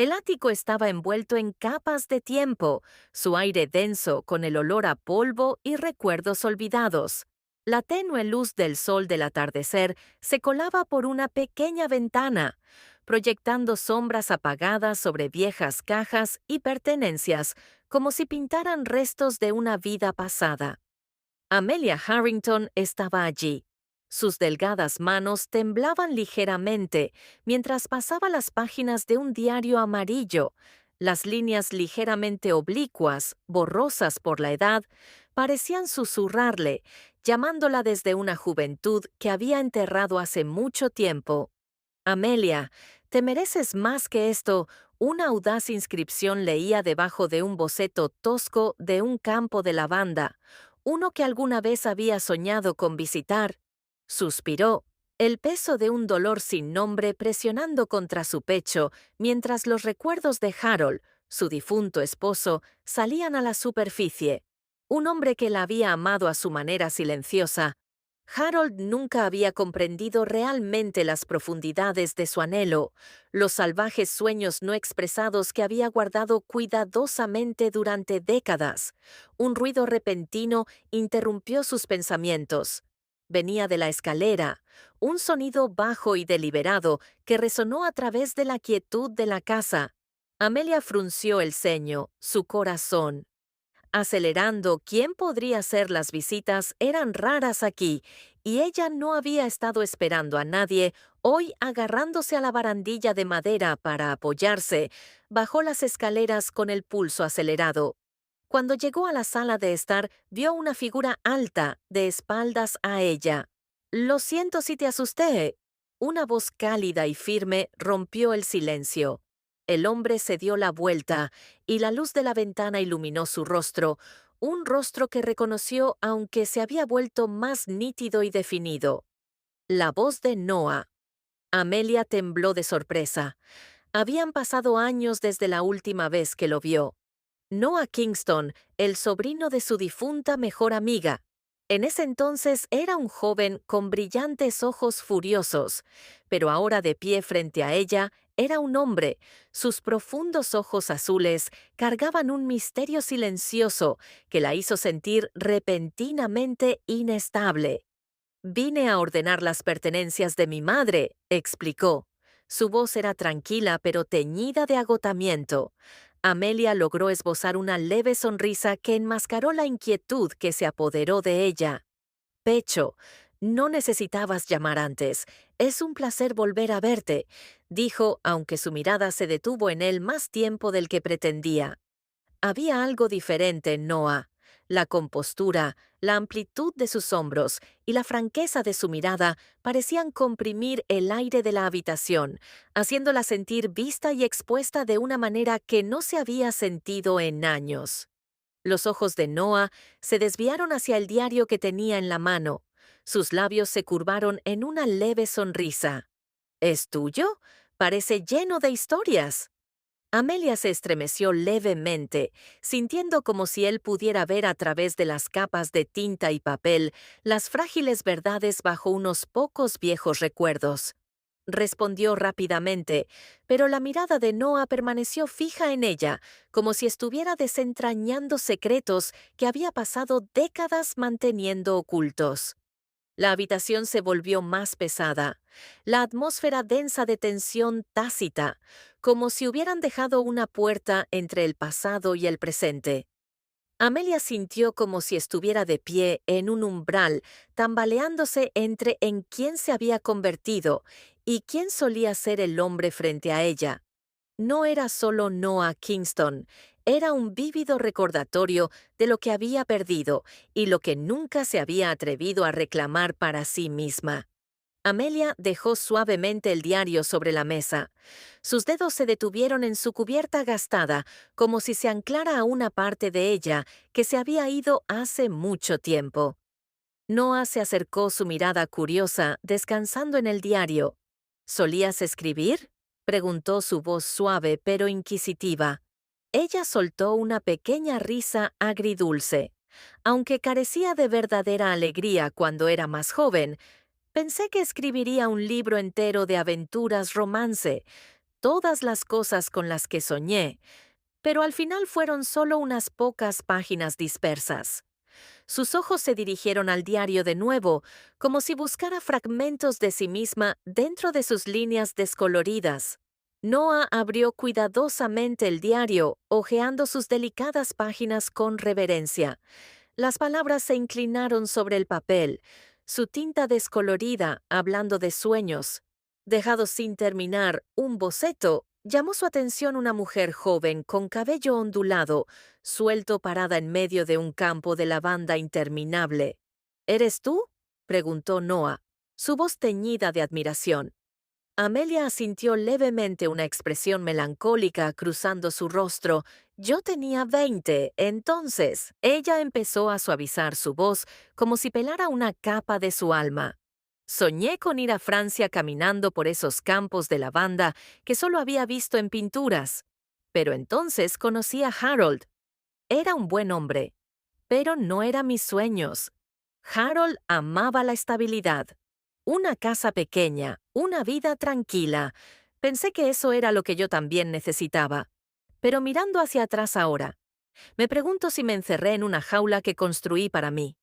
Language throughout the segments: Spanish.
El ático estaba envuelto en capas de tiempo, su aire denso con el olor a polvo y recuerdos olvidados. La tenue luz del sol del atardecer se colaba por una pequeña ventana, proyectando sombras apagadas sobre viejas cajas y pertenencias, como si pintaran restos de una vida pasada. Amelia Harrington estaba allí. Sus delgadas manos temblaban ligeramente mientras pasaba las páginas de un diario amarillo. Las líneas ligeramente oblicuas, borrosas por la edad, parecían susurrarle, llamándola desde una juventud que había enterrado hace mucho tiempo. Amelia, te mereces más que esto. Una audaz inscripción leía debajo de un boceto tosco de un campo de lavanda, uno que alguna vez había soñado con visitar. Suspiró, el peso de un dolor sin nombre presionando contra su pecho, mientras los recuerdos de Harold, su difunto esposo, salían a la superficie. Un hombre que la había amado a su manera silenciosa. Harold nunca había comprendido realmente las profundidades de su anhelo, los salvajes sueños no expresados que había guardado cuidadosamente durante décadas. Un ruido repentino interrumpió sus pensamientos. Venía de la escalera, un sonido bajo y deliberado que resonó a través de la quietud de la casa. Amelia frunció el ceño, su corazón acelerando quién podría ser las visitas eran raras aquí, y ella no había estado esperando a nadie. Hoy, agarrándose a la barandilla de madera para apoyarse, bajó las escaleras con el pulso acelerado. Cuando llegó a la sala de estar, vio una figura alta, de espaldas a ella. «Lo siento si te asusté». Una voz cálida y firme rompió el silencio. El hombre se dio la vuelta, y la luz de la ventana iluminó su rostro, un rostro que reconoció aunque se había vuelto más nítido y definido. La voz de Noah. Amelia tembló de sorpresa. Habían pasado años desde la última vez que lo vio. Noah Kingston, el sobrino de su difunta mejor amiga. En ese entonces era un joven con brillantes ojos furiosos, pero ahora de pie frente a ella era un hombre. Sus profundos ojos azules cargaban un misterio silencioso que la hizo sentir repentinamente inestable. «Vine a ordenar las pertenencias de mi madre», explicó. Su voz era tranquila pero teñida de agotamiento. Amelia logró esbozar una leve sonrisa que enmascaró la inquietud que se apoderó de ella. «Pecho, no necesitabas llamar antes. Es un placer volver a verte», dijo, aunque su mirada se detuvo en él más tiempo del que pretendía. Había algo diferente en Noah. La compostura, la amplitud de sus hombros y la franqueza de su mirada parecían comprimir el aire de la habitación, haciéndola sentir vista y expuesta de una manera que no se había sentido en años. Los ojos de Noah se desviaron hacia el diario que tenía en la mano. Sus labios se curvaron en una leve sonrisa. «¿Es tuyo? Parece lleno de historias». Amelia se estremeció levemente, sintiendo como si él pudiera ver a través de las capas de tinta y papel las frágiles verdades bajo unos pocos viejos recuerdos. Respondió rápidamente, pero la mirada de Noah permaneció fija en ella, como si estuviera desentrañando secretos que había pasado décadas manteniendo ocultos. La habitación se volvió más pesada, la atmósfera densa de tensión tácita, como si hubieran dejado una puerta entre el pasado y el presente. Amelia sintió como si estuviera de pie en un umbral, tambaleándose entre en quién se había convertido y quién solía ser el hombre frente a ella. No era solo Noah Kingston, era un vívido recordatorio de lo que había perdido y lo que nunca se había atrevido a reclamar para sí misma. Amelia dejó suavemente el diario sobre la mesa. Sus dedos se detuvieron en su cubierta gastada, como si se anclara a una parte de ella que se había ido hace mucho tiempo. Noah se acercó, su mirada curiosa, descansando en el diario. «¿Solías escribir?», preguntó, su voz suave pero inquisitiva. Ella soltó una pequeña risa agridulce. «Aunque carecía de verdadera alegría cuando era más joven, pensé que escribiría un libro entero de aventuras romance. todas las cosas con las que soñé, pero al final fueron solo unas pocas páginas dispersas. Sus ojos se dirigieron al diario de nuevo, como si buscara fragmentos de sí misma dentro de sus líneas descoloridas. Noah abrió cuidadosamente el diario, hojeando sus delicadas páginas con reverencia. Las palabras se inclinaron sobre el papel, su tinta descolorida, hablando de sueños. Dejado sin terminar un boceto, llamó su atención una mujer joven con cabello ondulado, suelto parada en medio de un campo de lavanda interminable. ¿Eres tú?, preguntó Noah, su voz teñida de admiración. Amelia asintió levemente, una expresión melancólica cruzando su rostro. Yo tenía 20, entonces. Ella empezó a suavizar su voz como si pelara una capa de su alma. Soñé con ir a Francia caminando por esos campos de lavanda que solo había visto en pinturas. Pero entonces conocí a Harold. Era un buen hombre, pero no eran mis sueños. Harold amaba la estabilidad. Una casa pequeña, una vida tranquila. Pensé que eso era lo que yo también necesitaba. Pero mirando hacia atrás ahora, me pregunto si me encerré en una jaula que construí para mí.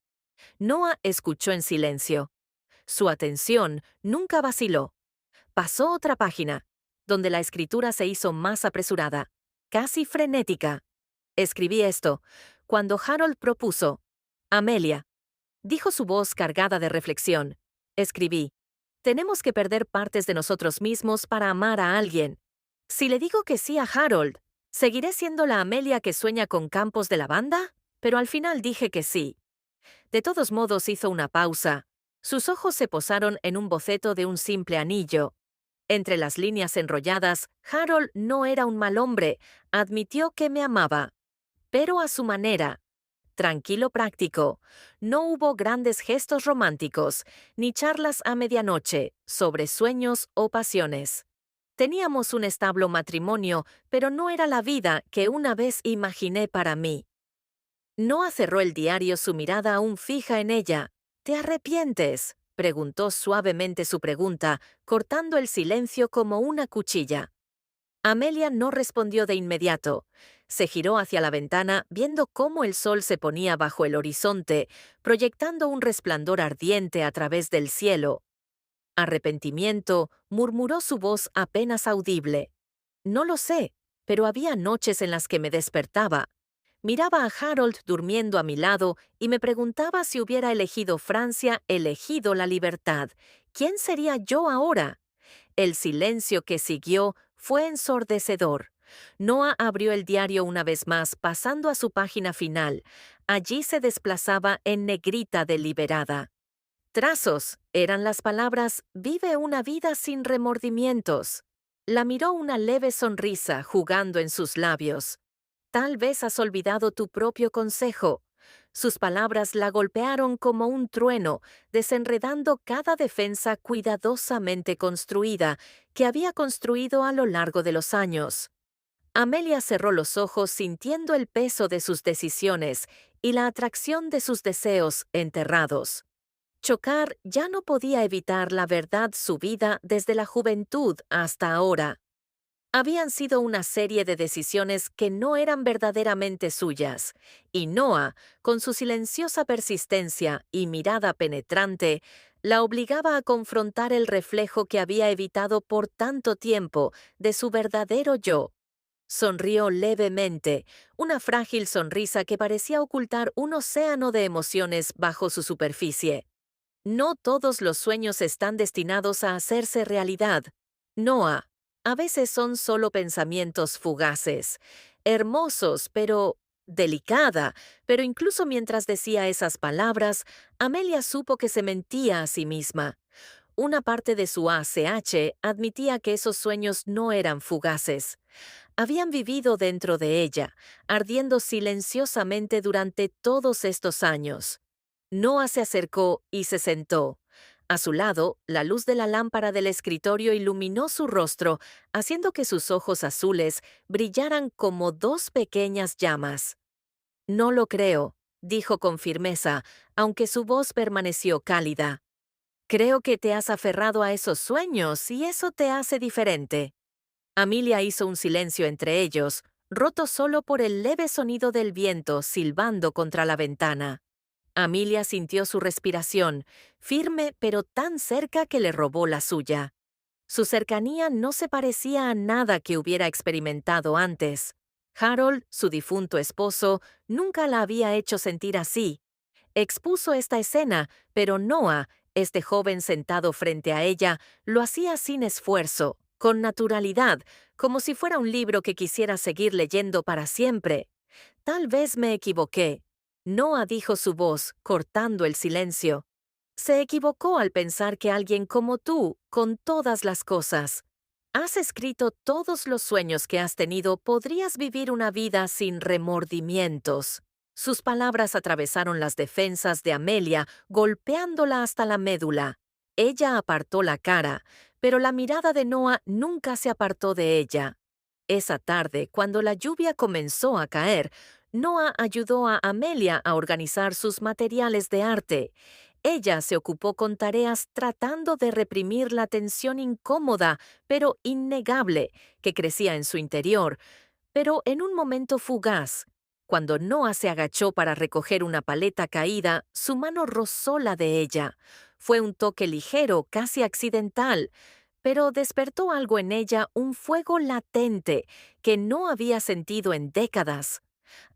Noah escuchó en silencio. Su atención nunca vaciló. Pasó otra página, donde la escritura se hizo más apresurada, casi frenética. Escribí esto, cuando Harold propuso: Amelia, dijo su voz cargada de reflexión. Escribí: tenemos que perder partes de nosotros mismos para amar a alguien. Si le digo que sí a Harold, ¿seguiré siendo la Amelia que sueña con campos de lavanda? Pero al final dije que sí. De todos modos hizo una pausa. Sus ojos se posaron en un boceto de un simple anillo. Entre las líneas enrolladas, Harold no era un mal hombre, admitió que me amaba. Pero a su manera. Tranquilo, práctico. No hubo grandes gestos románticos, ni charlas a medianoche sobre sueños o pasiones. Teníamos un estable matrimonio, pero no era la vida que una vez imaginé para mí. Noah cerró el diario, su mirada aún fija en ella. ¿Te arrepientes?, preguntó suavemente su pregunta, cortando el silencio como una cuchilla. Amelia no respondió de inmediato. Se giró hacia la ventana, viendo cómo el sol se ponía bajo el horizonte, proyectando un resplandor ardiente a través del cielo. Arrepentimiento, murmuró su voz apenas audible. No lo sé, pero había noches en las que me despertaba. Miraba a Harold durmiendo a mi lado y me preguntaba si hubiera elegido Francia, elegido la libertad. ¿Quién sería yo ahora? El silencio que siguió fue ensordecedor. Noah abrió el diario una vez más, pasando a su página final. Allí se desplazaba en negrita deliberada. Trazos, eran las palabras: vive una vida sin remordimientos. La miró, una leve sonrisa jugando en sus labios. Tal vez has olvidado tu propio consejo. Sus palabras la golpearon como un trueno, desenredando cada defensa cuidadosamente construida que había construido a lo largo de los años. Amelia cerró los ojos, sintiendo el peso de sus decisiones y la atracción de sus deseos enterrados. Chocar ya no podía evitar la verdad. Su vida desde la juventud hasta ahora habían sido una serie de decisiones que no eran verdaderamente suyas, y Noah, con su silenciosa persistencia y mirada penetrante, la obligaba a confrontar el reflejo que había evitado por tanto tiempo de su verdadero yo. Sonrió levemente, una frágil sonrisa que parecía ocultar un océano de emociones bajo su superficie. No todos los sueños están destinados a hacerse realidad. Noah, a veces son solo pensamientos fugaces, hermosos, pero delicada. Pero incluso mientras decía esas palabras, Amelia supo que se mentía a sí misma. Una parte de su ACH admitía que esos sueños no eran fugaces. Habían vivido dentro de ella, ardiendo silenciosamente durante todos estos años. Noah se acercó y se sentó. A su lado, la luz de la lámpara del escritorio iluminó su rostro, haciendo que sus ojos azules brillaran como dos pequeñas llamas. No lo creo, dijo con firmeza, aunque su voz permaneció cálida. Creo que te has aferrado a esos sueños y eso te hace diferente. Amelia hizo un silencio entre ellos, roto solo por el leve sonido del viento silbando contra la ventana. Amelia sintió su respiración, firme pero tan cerca que le robó la suya. Su cercanía no se parecía a nada que hubiera experimentado antes. Harold, su difunto esposo, nunca la había hecho sentir así. Expuso esta escena, pero Noah, este joven sentado frente a ella, lo hacía sin esfuerzo, con naturalidad, como si fuera un libro que quisiera seguir leyendo para siempre. Tal vez me equivoqué. Noah dijo su voz, cortando el silencio. Se equivocó al pensar que alguien como tú, con todas las cosas. Has escrito todos los sueños que has tenido, podrías vivir una vida sin remordimientos. Sus palabras atravesaron las defensas de Amelia, golpeándola hasta la médula. Ella apartó la cara, pero la mirada de Noah nunca se apartó de ella. Esa tarde, cuando la lluvia comenzó a caer, Noah ayudó a Amelia a organizar sus materiales de arte. Ella se ocupó con tareas tratando de reprimir la tensión incómoda, pero innegable, que crecía en su interior. Pero en un momento fugaz, cuando Noah se agachó para recoger una paleta caída, su mano rozó la de ella. Fue un toque ligero, casi accidental, pero despertó algo en ella, un fuego latente que no había sentido en décadas.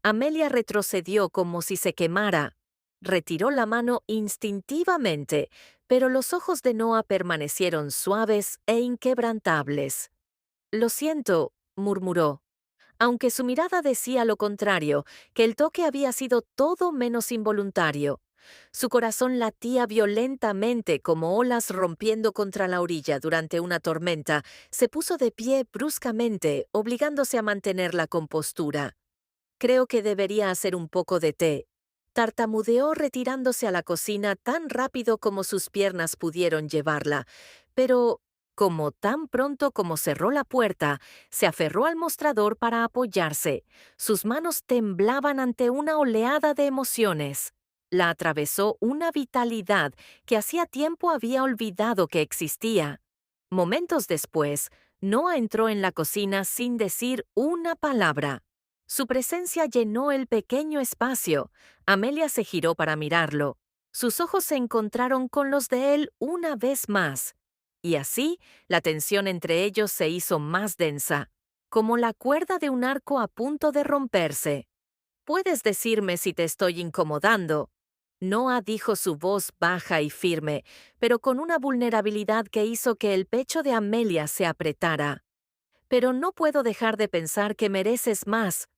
Amelia retrocedió como si se quemara. Retiró la mano instintivamente, pero los ojos de Noah permanecieron suaves e inquebrantables. Lo siento, murmuró, aunque su mirada decía lo contrario, que el toque había sido todo menos involuntario. Su corazón latía violentamente como olas rompiendo contra la orilla durante una tormenta. Se puso de pie bruscamente, obligándose a mantener la compostura. Creo que debería hacer un poco de té. Tartamudeó retirándose a la cocina tan rápido como sus piernas pudieron llevarla, pero, como tan pronto como cerró la puerta, se aferró al mostrador para apoyarse. Sus manos temblaban ante una oleada de emociones. La atravesó una vitalidad que hacía tiempo había olvidado que existía. Momentos después, Noah entró en la cocina sin decir una palabra. Su presencia llenó el pequeño espacio. Amelia se giró para mirarlo. Sus ojos se encontraron con los de él una vez más. Y así, la tensión entre ellos se hizo más densa, como la cuerda de un arco a punto de romperse. «Puedes decirme si te estoy incomodando». Noah dijo su voz baja y firme, pero con una vulnerabilidad que hizo que el pecho de Amelia se apretara. «Pero no puedo dejar de pensar que mereces más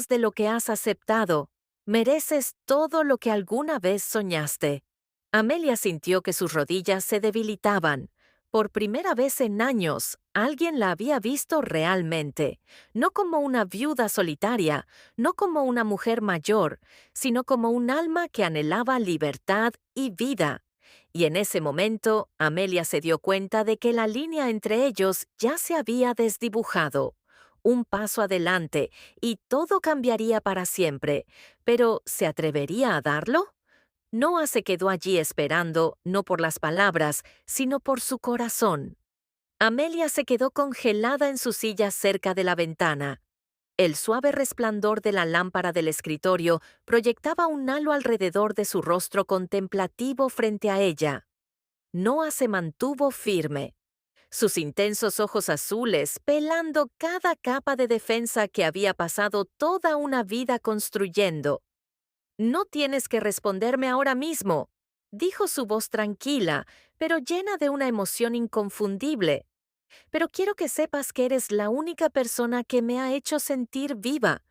de lo que has aceptado. Mereces todo lo que alguna vez soñaste». Amelia sintió que sus rodillas se debilitaban. Por primera vez en años, alguien la había visto realmente, no como una viuda solitaria, no como una mujer mayor, sino como un alma que anhelaba libertad y vida. Y en ese momento, Amelia se dio cuenta de que la línea entre ellos ya se había desdibujado. Un paso adelante, y todo cambiaría para siempre. Pero, ¿se atrevería a darlo? Noah se quedó allí esperando, no por las palabras, sino por su corazón. Amelia se quedó congelada en su silla cerca de la ventana. El suave resplandor de la lámpara del escritorio proyectaba un halo alrededor de su rostro contemplativo frente a ella. Noah se mantuvo firme, sus intensos ojos azules pelando cada capa de defensa que había pasado toda una vida construyendo. «No tienes que responderme ahora mismo», dijo su voz tranquila, pero llena de una emoción inconfundible. «Pero quiero que sepas que eres la única persona que me ha hecho sentir viva».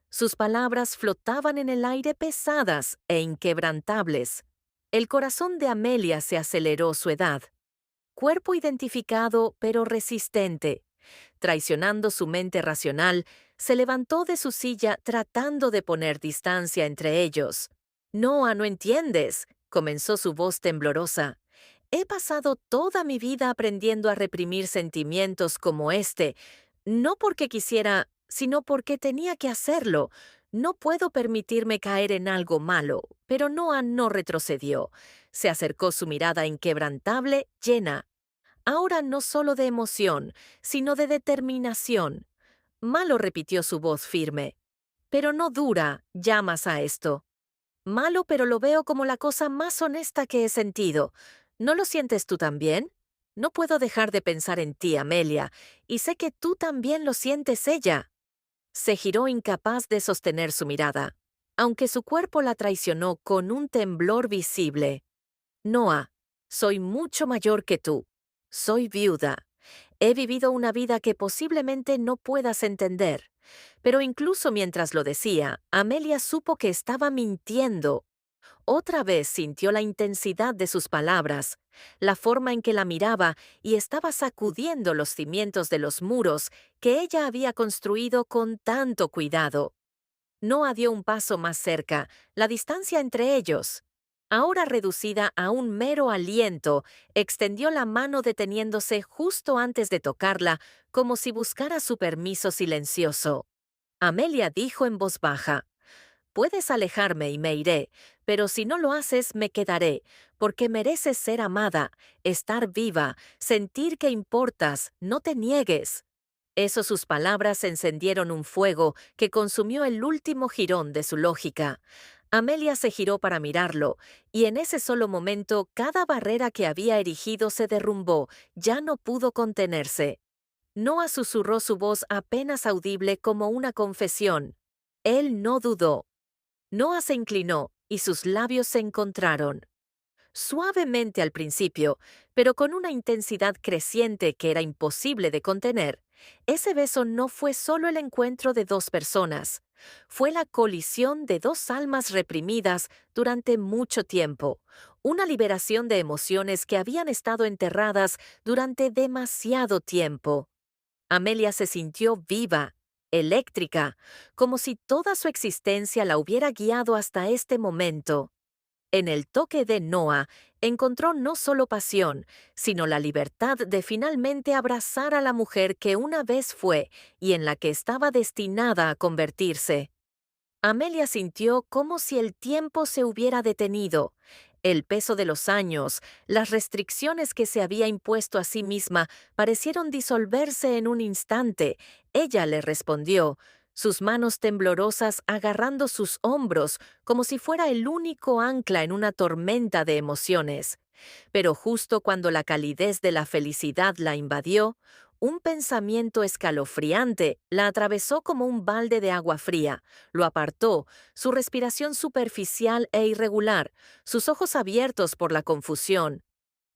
Sus palabras flotaban en el aire pesadas e inquebrantables. El corazón de Amelia se aceleró su edad. Cuerpo identificado, pero resistente. Traicionando su mente racional, se levantó de su silla tratando de poner distancia entre ellos. «Noah, no entiendes», comenzó su voz temblorosa. «He pasado toda mi vida aprendiendo a reprimir sentimientos como este, no porque quisiera, sino porque tenía que hacerlo. No puedo permitirme caer en algo malo». Pero Noah no retrocedió. Se acercó su mirada inquebrantable, llena. ahora no solo de emoción, sino de determinación. Malo, repitió su voz firme. Pero no dura, llamas a esto. Malo, pero lo veo como la cosa más honesta que he sentido. ¿No lo sientes tú también? No puedo dejar de pensar en ti, Amelia, y sé que tú también lo sientes ella. Se giró incapaz de sostener su mirada, aunque su cuerpo la traicionó con un temblor visible. Noah, soy mucho mayor que tú. Soy viuda. He vivido una vida que posiblemente no puedas entender. Pero incluso mientras lo decía, Amelia supo que estaba mintiendo. Otra vez sintió la intensidad de sus palabras, la forma en que la miraba y estaba sacudiendo los cimientos de los muros que ella había construido con tanto cuidado. Noah dio un paso más cerca, la distancia entre ellos. Ahora reducida a un mero aliento, extendió la mano deteniéndose justo antes de tocarla, como si buscara su permiso silencioso. Amelia dijo en voz baja: puedes alejarme y me iré, pero si no lo haces me quedaré, porque mereces ser amada, estar viva, sentir que importas, no te niegues. Sus palabras encendieron un fuego que consumió el último jirón de su lógica. Amelia se giró para mirarlo, y en ese solo momento cada barrera que había erigido se derrumbó, ya no pudo contenerse. Noah susurró su voz apenas audible como una confesión. Él no dudó. Noah se inclinó, y sus labios se encontraron. Suavemente al principio, pero con una intensidad creciente que era imposible de contener. Ese beso no fue solo el encuentro de dos personas, fue la colisión de dos almas reprimidas durante mucho tiempo, una liberación de emociones que habían estado enterradas durante demasiado tiempo. Amelia se sintió viva, eléctrica, como si toda su existencia la hubiera guiado hasta este momento. En el toque de Noah encontró no solo pasión, sino la libertad de finalmente abrazar a la mujer que una vez fue y en la que estaba destinada a convertirse. Amelia sintió como si el tiempo se hubiera detenido. El peso de los años, las restricciones que se había impuesto a sí misma, parecieron disolverse en un instante. Ella le respondió, sus manos temblorosas agarrando sus hombros como si fuera el único ancla en una tormenta de emociones. Pero justo cuando la calidez de la felicidad la invadió, un pensamiento escalofriante la atravesó como un balde de agua fría, lo apartó, su respiración superficial e irregular, sus ojos abiertos por la confusión.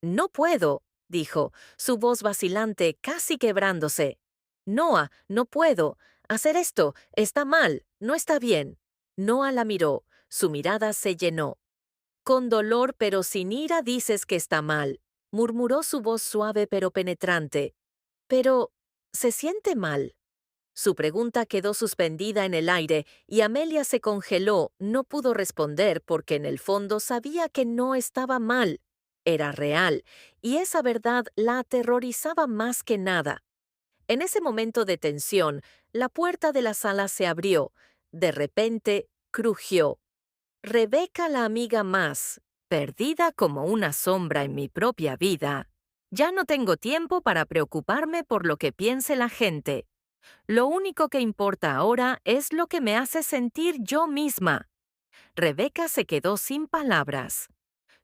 No puedo, dijo, su voz vacilante, casi quebrándose. Noah, no puedo. Hacer esto está mal, no está bien. Noah la miró, su mirada se llenó. Con dolor pero sin ira dices que está mal, murmuró su voz suave pero penetrante. Pero, ¿se siente mal? Su pregunta quedó suspendida en el aire y Amelia se congeló, no pudo responder porque en el fondo sabía que no estaba mal. Era real, y esa verdad la aterrorizaba más que nada. En ese momento de tensión, la puerta de la sala se abrió. De repente, crujió. Rebeca, la amiga más, perdida como una sombra en mi propia vida. Ya no tengo tiempo para preocuparme por lo que piense la gente. Lo único que importa ahora es lo que me hace sentir yo misma. Rebeca se quedó sin palabras.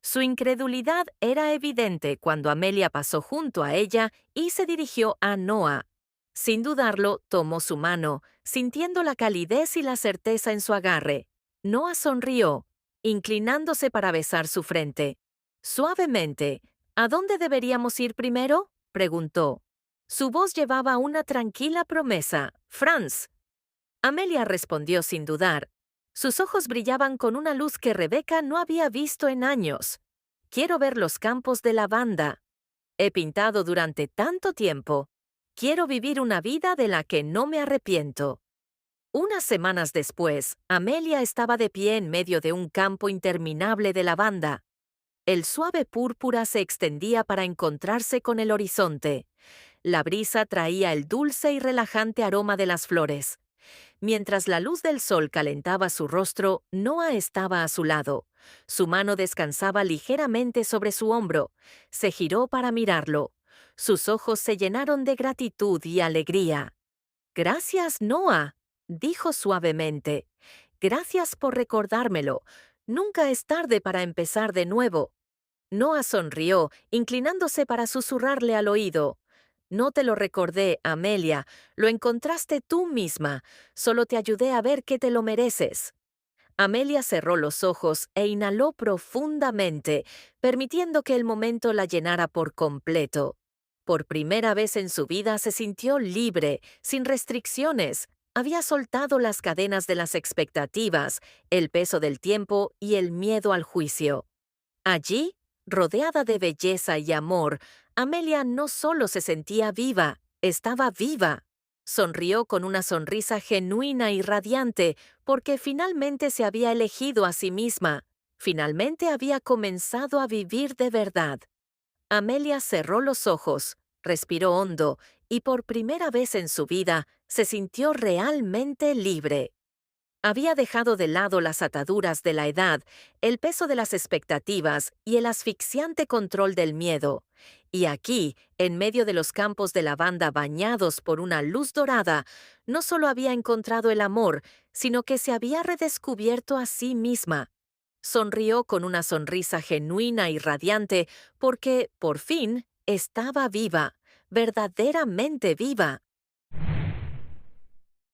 Su incredulidad era evidente cuando Amelia pasó junto a ella y se dirigió a Noah. Sin dudarlo, tomó su mano, sintiendo la calidez y la certeza en su agarre. Noah sonrió, inclinándose para besar su frente. Suavemente, ¿a dónde deberíamos ir primero?, preguntó. Su voz llevaba una tranquila promesa. Franz. Amelia respondió sin dudar. Sus ojos brillaban con una luz que Rebeca no había visto en años. Quiero ver los campos de lavanda. He pintado durante tanto tiempo. Quiero vivir una vida de la que no me arrepiento. Unas semanas después, Amelia estaba de pie en medio de un campo interminable de lavanda. El suave púrpura se extendía para encontrarse con el horizonte. La brisa traía el dulce y relajante aroma de las flores. Mientras la luz del sol calentaba su rostro, Noah estaba a su lado. Su mano descansaba ligeramente sobre su hombro. Se giró para mirarlo. Sus ojos se llenaron de gratitud y alegría. Gracias, Noah, dijo suavemente. Gracias por recordármelo. Nunca es tarde para empezar de nuevo. Noah sonrió, inclinándose para susurrarle al oído. No te lo recordé, Amelia. Lo encontraste tú misma. Solo te ayudé a ver que te lo mereces. Amelia cerró los ojos e inhaló profundamente, permitiendo que el momento la llenara por completo. Por primera vez en su vida se sintió libre, sin restricciones. Había soltado las cadenas de las expectativas, el peso del tiempo y el miedo al juicio. Allí, rodeada de belleza y amor, Amelia no solo se sentía viva, estaba viva. Sonrió con una sonrisa genuina y radiante, porque finalmente se había elegido a sí misma. Finalmente había comenzado a vivir de verdad. Amelia cerró los ojos, respiró hondo y por primera vez en su vida se sintió realmente libre. Había dejado de lado las ataduras de la edad, el peso de las expectativas y el asfixiante control del miedo. Y aquí, en medio de los campos de lavanda bañados por una luz dorada, no solo había encontrado el amor, sino que se había redescubierto a sí misma. Sonrió con una sonrisa genuina y radiante porque, por fin, estaba viva, verdaderamente viva.